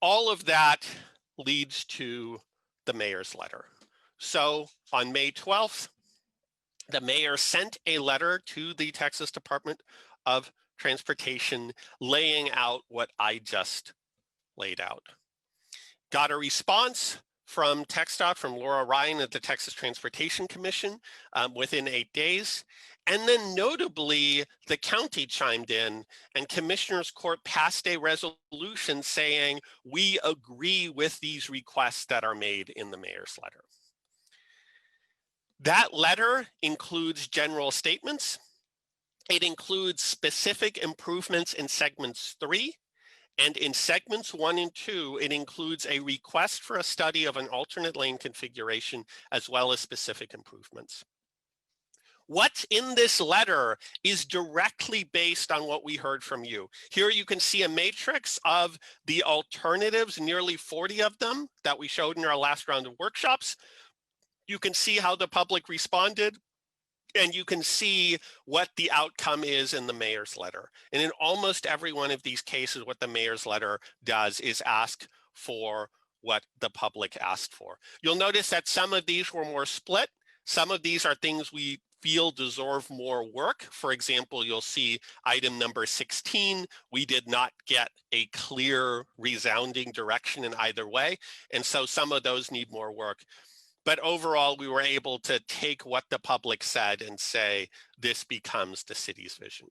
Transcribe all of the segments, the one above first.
all of that leads to the mayor's letter. So on May 12th, the mayor sent a letter to the Texas Department of Transportation laying out what I just laid out. Got a response from TxDOT, from Laura Ryan at the Texas Transportation Commission within 8 days. And then notably, the county chimed in and Commissioners Court passed a resolution saying, we agree with these requests that are made in the mayor's letter. That letter includes general statements. It includes specific improvements in segments 3. And in segments 1 and 2, it includes a request for a study of an alternate lane configuration as well as specific improvements. What's in this letter is directly based on what we heard from you. Here you can see a matrix of the alternatives, nearly 40 of them that we showed in our last round of workshops. You can see how the public responded, and you can see what the outcome is in the mayor's letter. And in almost every one of these cases, what the mayor's letter does is ask for what the public asked for. You'll notice that some of these were more split. Some of these are things we feel deserve more work. For example, you'll see item number 16. We did not get a clear, resounding direction in either way. And so some of those need more work. But overall, we were able to take what the public said and say, this becomes the city's vision.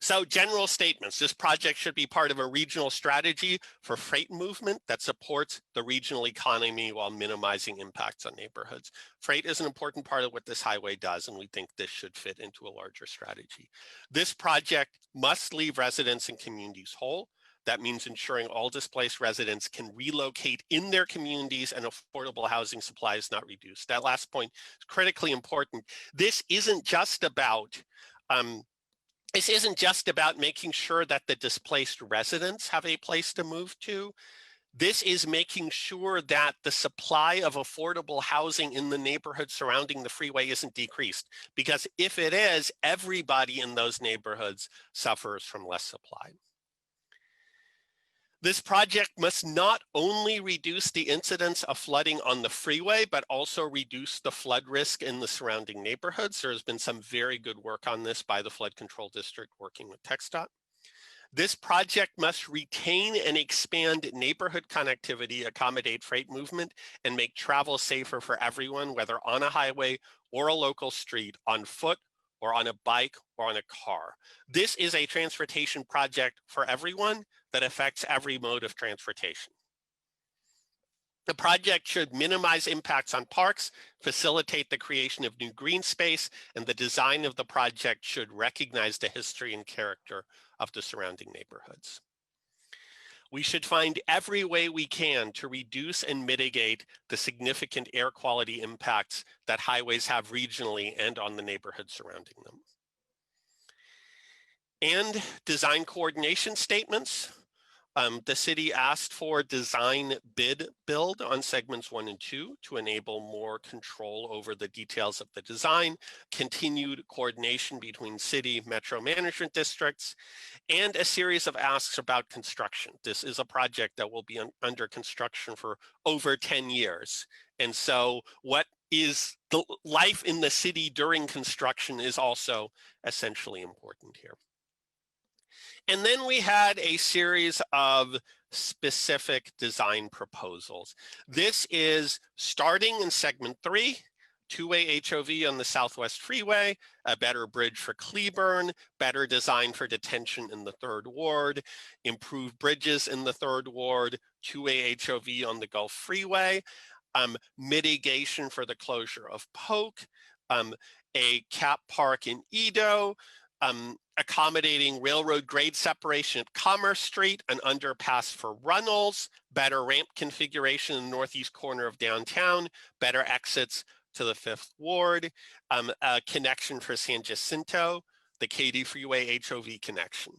So general statements, this project should be part of a regional strategy for freight movement that supports the regional economy while minimizing impacts on neighborhoods. Freight is an important part of what this highway does, and we think this should fit into a larger strategy. This project must leave residents and communities whole. That means ensuring all displaced residents can relocate in their communities and affordable housing supply is not reduced. That last point is critically important. This isn't just about making sure that the displaced residents have a place to move to. This is making sure that the supply of affordable housing in the neighborhood surrounding the freeway isn't decreased. Because if it is, everybody in those neighborhoods suffers from less supply. This project must not only reduce the incidence of flooding on the freeway, but also reduce the flood risk in the surrounding neighborhoods. There has been some very good work on this by the Flood Control District working with TxDOT. This project must retain and expand neighborhood connectivity, accommodate freight movement, and make travel safer for everyone, whether on a highway or a local street, on foot, or on a bike, or on a car. This is a transportation project for everyone that affects every mode of transportation. The project should minimize impacts on parks, facilitate the creation of new green space, and the design of the project should recognize the history and character of the surrounding neighborhoods. We should find every way we can to reduce and mitigate the significant air quality impacts that highways have regionally and on the neighborhood surrounding them. And design coordination statements. The city asked for design bid build on segments 1 and 2 to enable more control over the details of the design, continued coordination between city metro management districts, and a series of asks about construction. This is a project that will be under construction for over 10 years. And so what is the life in the city during construction is also essentially important here. And then we had a series of specific design proposals. This is starting in segment 3, two-way HOV on the Southwest Freeway, a better bridge for Cleburne, better design for detention in the 3rd Ward, improved bridges in the 3rd Ward, two-way HOV on the Gulf Freeway, mitigation for the closure of Polk, a cap park in Edo, accommodating railroad grade separation at Commerce Street, an underpass for Runnels, better ramp configuration in the northeast corner of downtown, better exits to the 5th Ward, a connection for San Jacinto, the Katy Freeway HOV connection.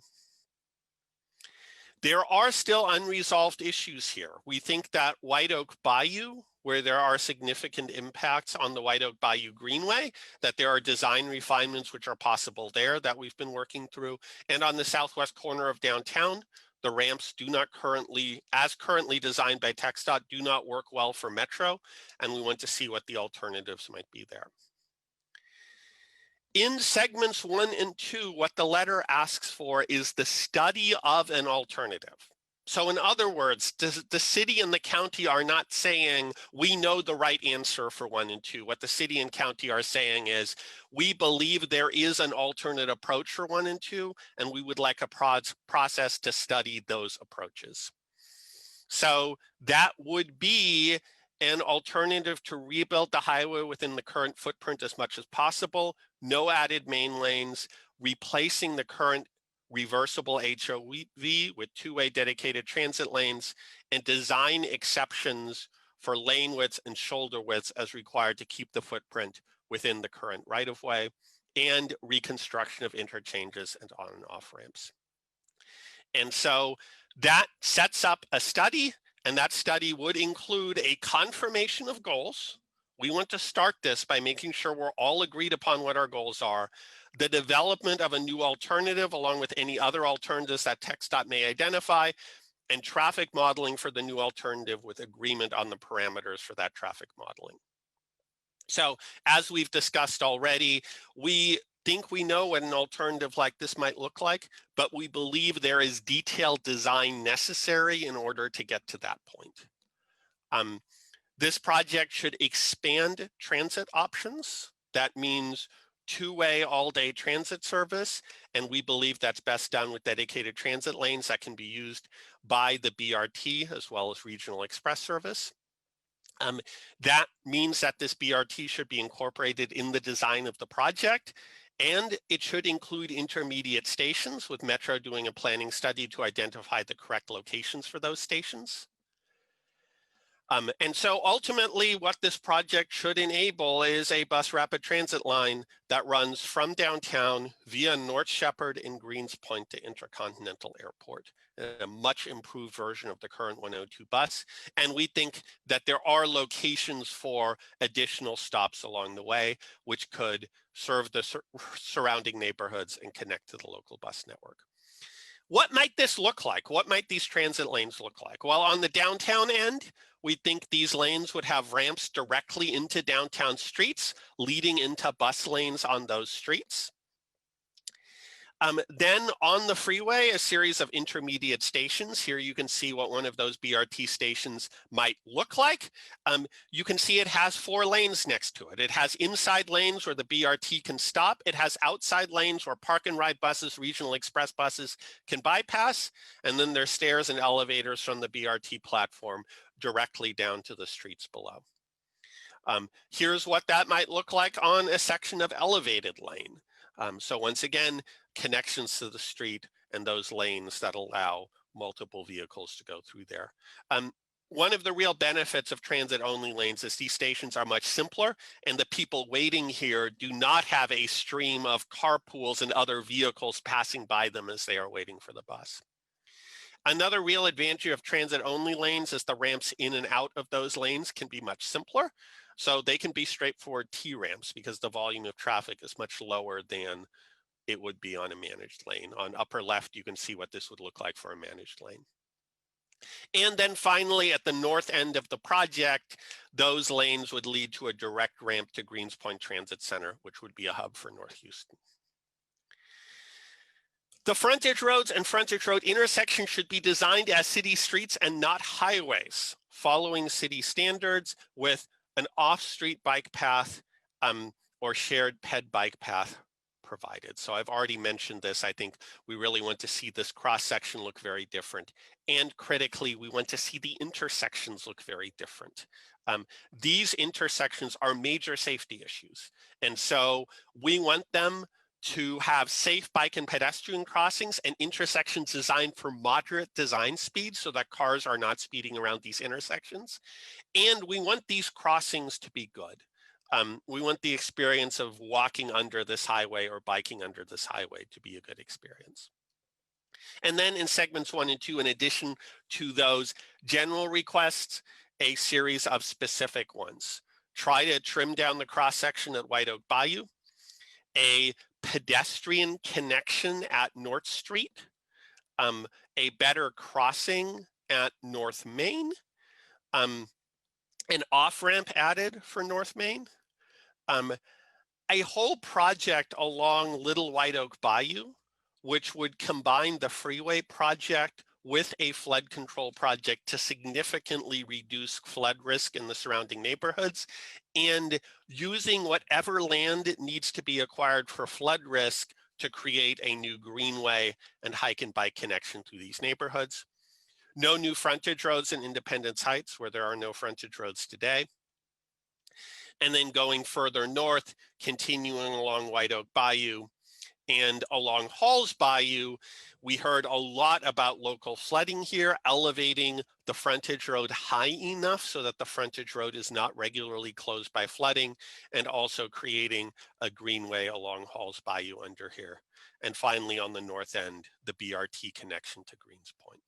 There are still unresolved issues here. We think that White Oak Bayou, where there are significant impacts on the White Oak Bayou Greenway, that there are design refinements which are possible there that we've been working through. And on the southwest corner of downtown, The ramps do not currently, as currently designed by TxDOT, do not work well for Metro, and we want to see what the alternatives might be there. In segments 1 and 2, what the letter asks for is the study of an alternative. So in other words, the city and the county are not saying we know the right answer for 1 and 2. What the city and county are saying is we believe there is an alternate approach for 1 and 2, and we would like a process to study those approaches. So that would be an alternative to rebuild the highway within the current footprint as much as possible, no added main lanes, replacing the current reversible HOV with two-way dedicated transit lanes, and design exceptions for lane widths and shoulder widths as required to keep the footprint within the current right-of-way, and reconstruction of interchanges and on and off ramps. And so that sets up a study, and that study would include a confirmation of goals. We want to start this by making sure we're all agreed upon what our goals are, the development of a new alternative along with any other alternatives that TxDOT may identify, and traffic modeling for the new alternative with agreement on the parameters for that traffic modeling. So as we've discussed already, we think we know what an alternative like this might look like, but we believe there is detailed design necessary in order to get to that point. This project should expand transit options. That means two-way all-day transit service, and we believe that's best done with dedicated transit lanes that can be used by the BRT as well as regional express service. That means that this BRT should be incorporated in the design of the project, and it should include intermediate stations, with Metro doing a planning study to identify the correct locations for those stations. And so ultimately what this project should enable is a bus rapid transit line that runs from downtown via North Shepherd and Greens Point to Intercontinental Airport, a much improved version of the current 102 bus. And we think that there are locations for additional stops along the way, which could serve the surrounding neighborhoods and connect to the local bus network. What might this look like? What might these transit lanes look like? Well, on the downtown end, we think these lanes would have ramps directly into downtown streets, leading into bus lanes on those streets. Then on the freeway, a series of intermediate stations. Here you can see what one of those BRT stations might look like. You can see it has 4 lanes next to it. It has inside lanes where the BRT can stop. It has outside lanes where park and ride buses, regional express buses can bypass. And then there's stairs and elevators from the BRT platform directly down to the streets below. Here's what that might look like on a section of elevated lane. So once again, connections to the street and those lanes that allow multiple vehicles to go through there. One of the real benefits of transit-only lanes is these stations are much simpler, and the people waiting here do not have a stream of carpools and other vehicles passing by them as they are waiting for the bus. Another real advantage of transit-only lanes is the ramps in and out of those lanes can be much simpler. So they can be straightforward T-ramps because the volume of traffic is much lower than it would be on a managed lane. On upper left, you can see what this would look like for a managed lane. And then finally, at the north end of the project, those lanes would lead to a direct ramp to Greens Point Transit Center, which would be a hub for North Houston. The frontage roads and frontage road intersections should be designed as city streets and not highways, following city standards with an off-street bike path or shared ped bike path provided. So I've already mentioned this. I think we really want to see this cross-section look very different. And critically, we want to see the intersections look very different. These intersections are major safety issues. And so we want them to have safe bike and pedestrian crossings and intersections designed for moderate design speed so that cars are not speeding around these intersections. And we want these crossings to be good. We want the experience of walking under this highway or biking under this highway to be a good experience. And then in segments 1 and 2, in addition to those general requests, a series of specific ones. Try to trim down the cross section at White Oak Bayou, a pedestrian connection at North Street, a better crossing at North Main, an off-ramp added for North Main, a whole project along Little White Oak Bayou, which would combine the freeway project with a flood control project to significantly reduce flood risk in the surrounding neighborhoods, and using whatever land needs to be acquired for flood risk to create a new greenway and hike and bike connection through these neighborhoods. No new frontage roads in Independence Heights, where there are no frontage roads today. And then going further north, continuing along White Oak Bayou and along Halls Bayou, we heard a lot about local flooding here, elevating the frontage road high enough so that the frontage road is not regularly closed by flooding, and also creating a greenway along Halls Bayou under here. And finally, on the north end, the BRT connection to Greens Point.